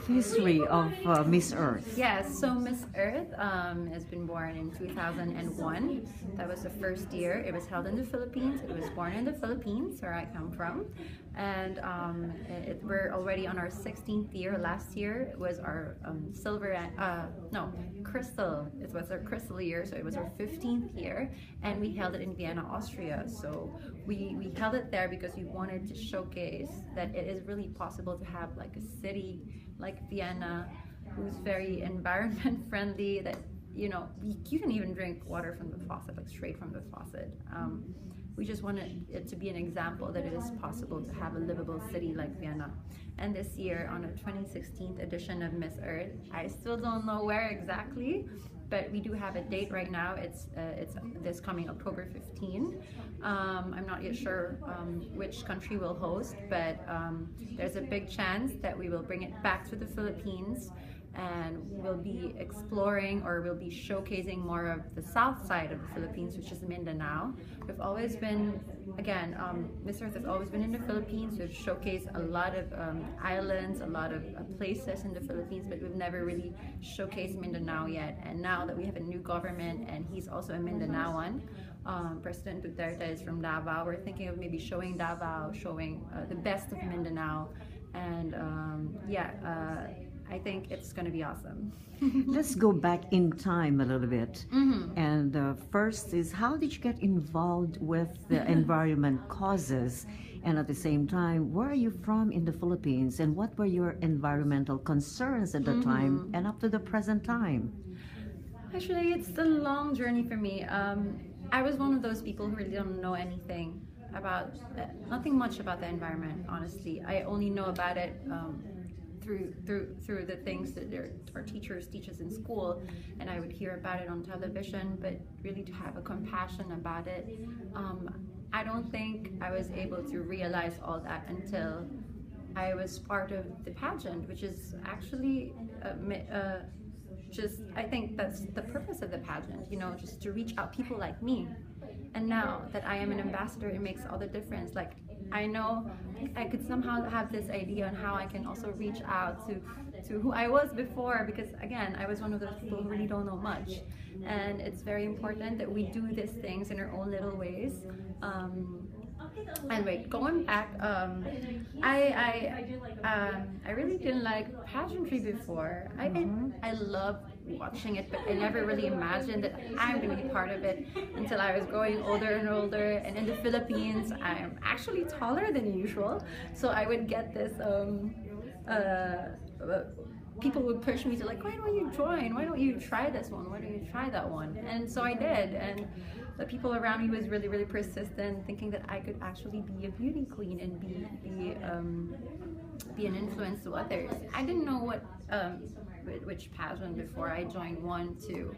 history of Miss Earth? Yes, so Miss Earth has been born in 2001. That was the first year. It was held in the Philippines. It was born in the Philippines, where I come from. And we're already on our 16th year. Last year was our crystal. It was our crystal year, so it was our 15th year. And we held it in Vienna, Austria. So we held it there because we wanted to showcase that it is really possible to have like a city like Vienna, who's very environment friendly, that you can even drink water from the faucet, like straight from the faucet. We just wanted it to be an example that it is possible to have a livable city like Vienna. And this year, on a 2016 edition of Miss Earth, I still don't know where exactly, but we do have a date right now. It's this coming October 15. I'm not yet sure which country will host, but there's a big chance that we will bring it back to the Philippines, and we'll be exploring, or we'll be showcasing more of the south side of the Philippines, which is Mindanao. We've always been, again, Miss Earth has always been in the Philippines. We've showcased a lot of islands, a lot of places in the Philippines, but we've never really showcased Mindanao yet. And now that we have a new government, and he's also a Mindanaoan, President Duterte is from Davao, we're thinking of maybe showing Davao, showing the best of Mindanao, and I think it's going to be awesome. Let's go back in time a little bit. And first is, how did you get involved with the environment causes? And at the same time, where are you from in the Philippines? And what were your environmental concerns at the time and up to the present time? Actually, it's a long journey for me. I was one of those people who really don't know anything about, nothing much about the environment, honestly. I only know about it through the things that our teachers teach us in school, and I would hear about it on television, but really to have a compassion about it, I don't think I was able to realize all that until I was part of the pageant, which is actually I think that's the purpose of the pageant, just to reach out people like me. And now that I am an ambassador, it makes all the difference. Like, I know I could somehow have this idea on how I can also reach out to who I was before, because again, I was one of those people who really don't know much. And it's very important that we do these things in our own little ways. Anyway, going back, I really didn't like pageantry before. I love watching it, but I never really imagined that I'm going to be part of it until I was growing older and older. And in the Philippines, I'm actually taller than usual, so I would get this people would push me to, like, why don't you join? Why don't you try this one? Why don't you try that one? And so I did, and the people around me was really, really persistent, thinking that I could actually be a beauty queen and be an influence to others. I didn't know which pageant before I joined 1, 2.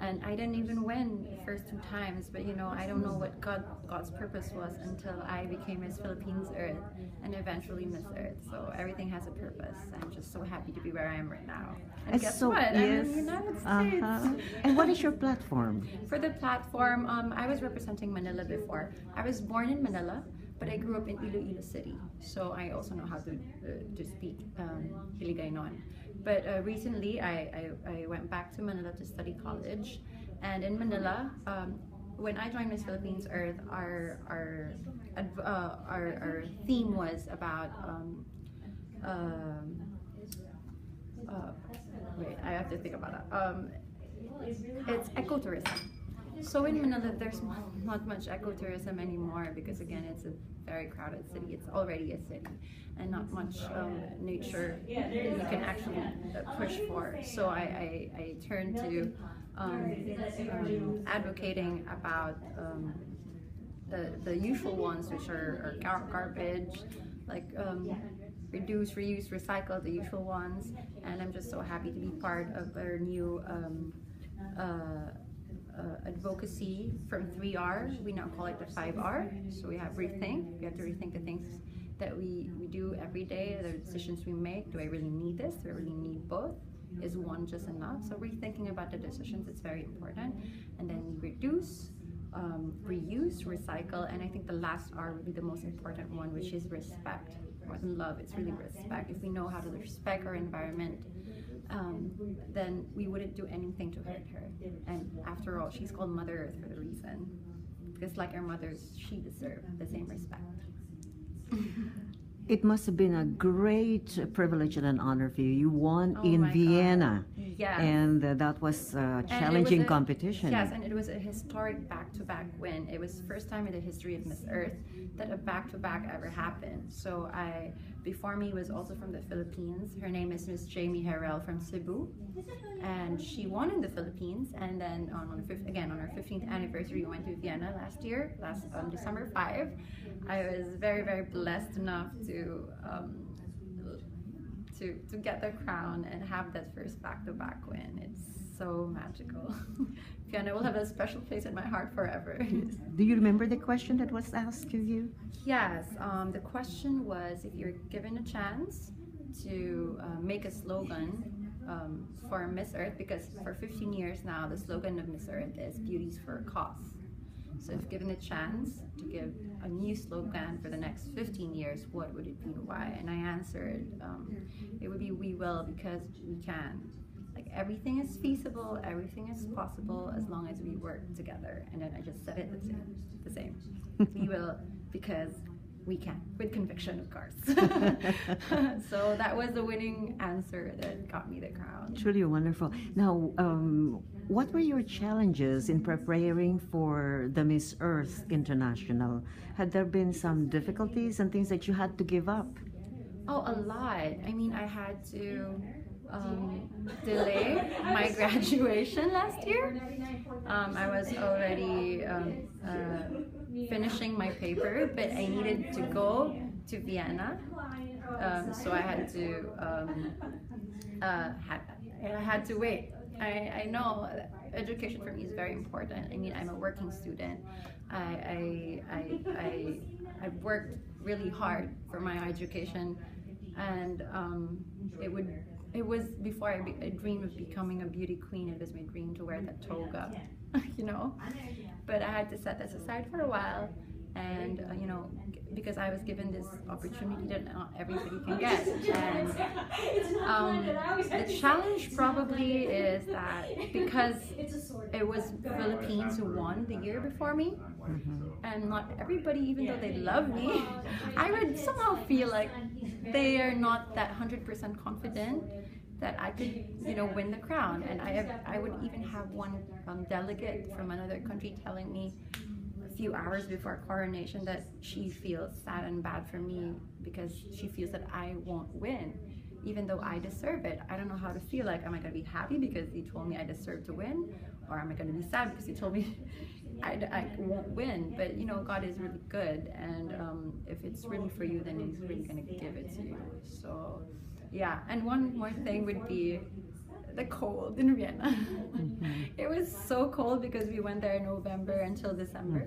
And I didn't even win the first 2 times, but I don't know what God's purpose was until I became Miss Philippines Earth and eventually Miss Earth. So everything has a purpose. I'm just so happy to be where I am right now. And guess what? I'm in the United States. And what is your platform? For the platform, I was representing Manila before. I was born in Manila, but I grew up in Iloilo City, so I also know how to speak Hiligaynon. But recently, I went back to Manila to study college, and in Manila, when I joined Miss Philippines Earth, our theme was about wait, I have to think about that. It's ecotourism. So in Manila, there's not much ecotourism anymore because, again, it's a very crowded city. It's already a city, and not much nature that you can actually push for. So I turned to advocating about the usual ones, which are garbage, like reduce, reuse, recycle, the usual ones. And I'm just so happy to be part of our new advocacy from 3R. We now call it the 5R. So we have rethink. We have to rethink the things that we do every day, the decisions we make. Do I really need this? Do I really need both? Is one just enough? So rethinking about the decisions, it's very important. And then reduce, reuse, recycle, and I think the last R would be the most important one, which is respect. more than love, it's really respect. If we know how to respect our environment, then we wouldn't do anything to hurt her. And after all, she's called Mother Earth for a reason, because like our mothers, she deserves the same respect. It must have been a great privilege and an honor for you. You won in Vienna. Yes. And that was a challenging competition. Yes, and it was a historic back-to-back win. It was the first time in the history of Miss Earth that a back-to-back ever happened. So before me was also from the Philippines. Her name is Miss Jamie Harrell from Cebu. And she won in the Philippines. And then on our 15th anniversary, we went to Vienna last year, December 5. I was very, very blessed enough to get the crown and have that first back-to-back win. It's so magical. Vienna will have a special place in my heart forever. Do you remember the question that was asked to you? Yes, the question was, if you're given a chance to make a slogan for Miss Earth, because for 15 years now, the slogan of Miss Earth is "Beauty's for a Cause." So if given a chance to give a new slogan for the next 15 years, what would it be and why? And I answered, it would be "We will because we can." Like, everything is feasible, everything is possible as long as we work together. And then I just said it the same. We will because we can, with conviction, of course. So that was the winning answer that got me the crown. Truly wonderful. Now, what were your challenges in preparing for the Miss Earth International? Had there been some difficulties and things that you had to give up? Oh, a lot. I mean, I had to delay my graduation last year. I was already finishing my paper, but I needed to go to Vienna, so I had to wait. I know education for me is very important. I mean, I'm a working student. I've worked really hard for my education, and it was before I dreamed of becoming a beauty queen. It was my dream to wear that toga, you know. But I had to set this aside for a while, and you know, because I was given this opportunity that not everybody can get. And the challenge probably is that because it was Philippines who won the year before me, and not everybody, even though they love me, I would somehow feel like they are not that 100% confident that I could, you know, win the crown. And I would even have one delegate from another country telling me a few hours before coronation that she feels sad and bad for me because she feels that I won't win, even though I deserve it. I don't know how to feel. Like, am I going to be happy because he told me I deserve to win, or am I going to be sad because he told me I won't win? But you know, God is really good, and if it's really for you, then He's really going to give it to you. So yeah. And one more thing would be the cold in Vienna. It was so cold because we went there in November until December,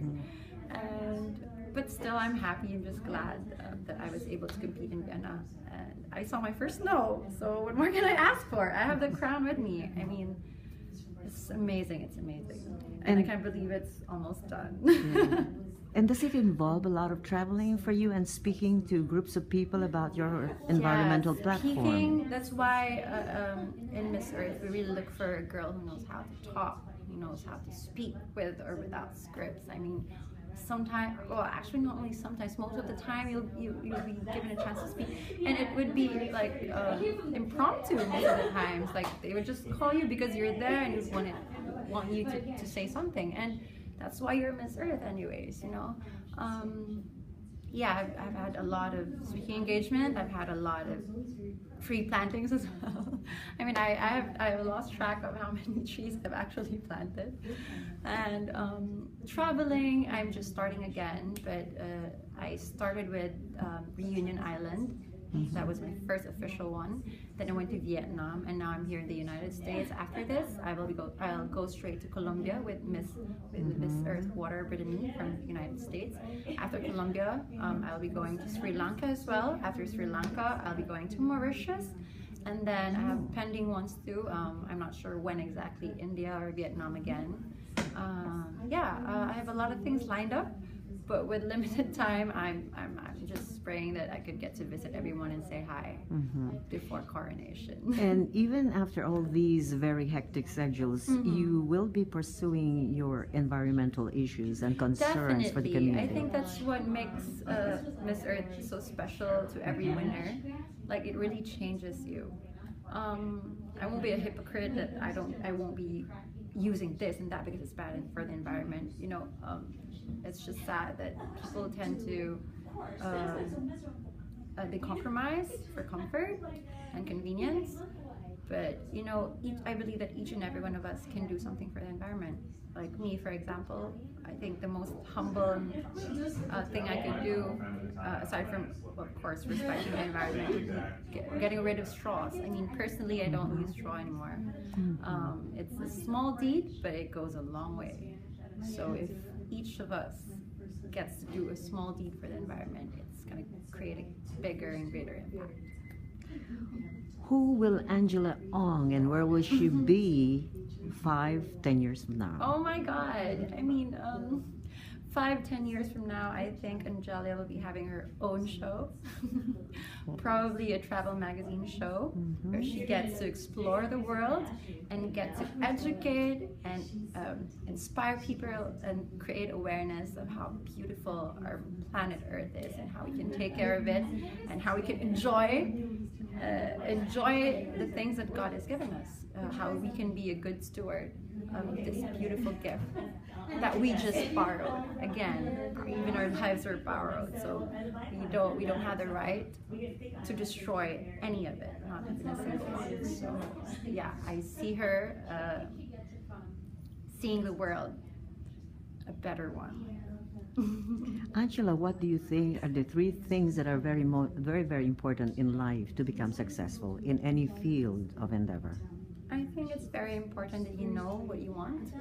but still I'm happy and just glad that I was able to compete in Vienna, and I saw my first snow. So what more can I ask for? I have the crown with me. I mean, it's amazing. It's amazing, and I can't believe it's almost done. Yeah. And does it involve a lot of traveling for you and speaking to groups of people about your environmental platform? Speaking, that's why in Miss Earth we really look for a girl who knows how to talk, who knows how to speak with or without scripts. I mean, sometimes, well, actually not only sometimes, most of the time you'll be given a chance to speak, and it would be like impromptu most of the times. Like, they would just call you because you're there and just want you to say something, and that's why you're Miss Earth anyways, you know. Yeah, I've had a lot of speaking engagement. I've had a lot of tree plantings as well. I mean, I have lost track of how many trees I've actually planted. And traveling, I'm just starting again, but I started with Reunion Island. That was my first official one. Then I went to Vietnam, and now I'm here in the United States. After this, I'll go straight to Colombia with Miss Earth Water Brittany from the United States. After Colombia, I'll be going to Sri Lanka as well. After Sri Lanka, I'll be going to Mauritius, and then I have pending ones too. I'm not sure when exactly, India or Vietnam again. I have a lot of things lined up. But with limited time, I'm just praying that I could get to visit everyone and say hi before coronation. And even after all these very hectic schedules, you will be pursuing your environmental issues and concerns for the community. I think that's what makes Miss Earth so special to every winner. Like, it really changes you. I won't be a hypocrite that I won't be using this and that because it's bad for the environment. You know, it's just sad that people tend to they compromise for comfort and convenience. But you know, I believe that each and every one of us can do something for the environment. Like me, for example, I think the most humble thing I could do, aside from, of course, respecting the environment, would be getting rid of straws. I mean, personally, I don't use straw anymore. It's a small deed, but it goes a long way. So if each of us gets to do a small deed for the environment, it's going to create a bigger and greater impact. Who will Angiela Ong and where will she be 5-10 years from now? Oh my God! I mean, 5-10 years from now, I think Angiela will be having her own show, probably a travel magazine show, where she gets to explore the world and get to educate and inspire people and create awareness of how beautiful our planet Earth is and how we can take care of it and how we can enjoy the things that God has given us, how we can be a good steward of this beautiful gift that we just borrowed. Again, even our lives are borrowed, so we don't have the right to destroy any of it, not even a single one. So yeah, I see her seeing the world a better one. Angiela, what do you think are the 3 things that are very, very important in life to become successful in any field of endeavor? I think it's very important that you know what you want,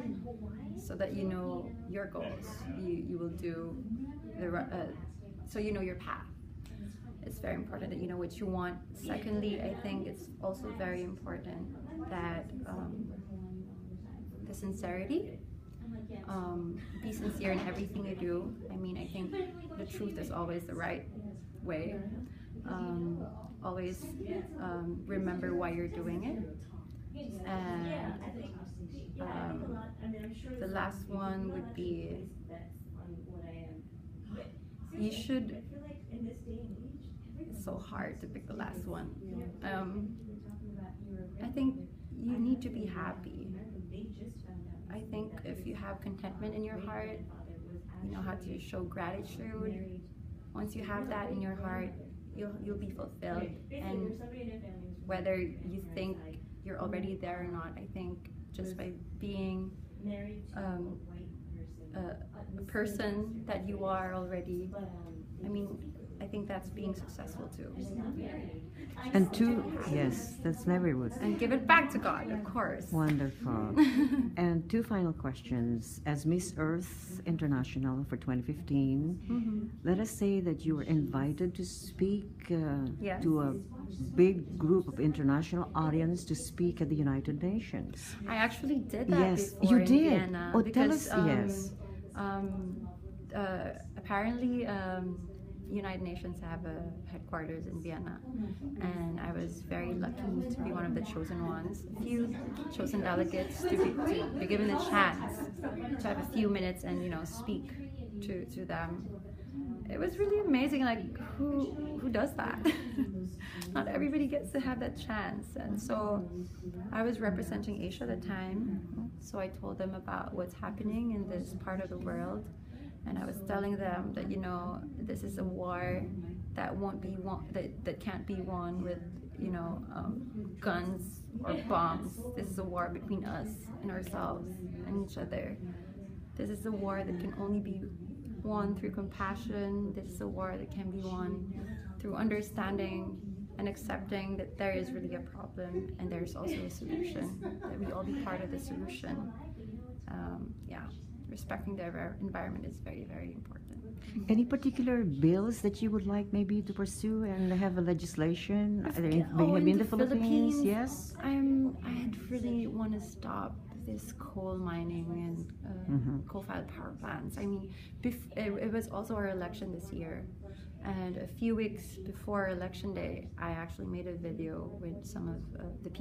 so that you know your goals. You will do so you know your path. It's very important that you know what you want. Secondly, I think it's also very important that the sincerity. Be sincere in everything you do. I mean, I think the truth is always the right way. Always remember why you're doing it. And the last one would be, you should, it's so hard to pick the last one. I think you need to be happy. I think if you have contentment in your heart, you know how to show gratitude. Once you have that in your heart, you'll be fulfilled. And whether you think you're already there or not, I think just by being a person that you are already, I mean, I think that's being successful too. And 2, yes, that's very good. And give it back to God, of course. Wonderful. And 2 final questions. As Miss Earth International for 2015, let us say that you were invited to speak Yes. to a big group of international audience to speak at the United Nations. I actually did that Yes, before you in did. Vienna. Oh, Because, tell us, yes. Apparently, United Nations have a headquarters in Vienna, and I was very lucky to be one of the chosen ones, a few chosen delegates to be given the chance to have a few minutes and speak to them. It was really amazing. Like, who does that? Not everybody gets to have that chance. And so I was representing Asia at the time, so I told them about what's happening in this part of the world. And I was telling them that this is a war that won't be won, that can't be won with guns or bombs. This is a war between us and ourselves and each other. This is a war that can only be won through compassion. This is a war that can be won through understanding and accepting that there is really a problem and there's also a solution. That we all be part of the solution. Yeah. Respecting the environment is very, very important. Any particular bills that you would like maybe to pursue and have a legislation? In in the the Philippines? Yes. I really want to stop this coal mining and coal-fired power plants. I mean, it was also our election this year, and a few weeks before election day, I actually made a video with some of the people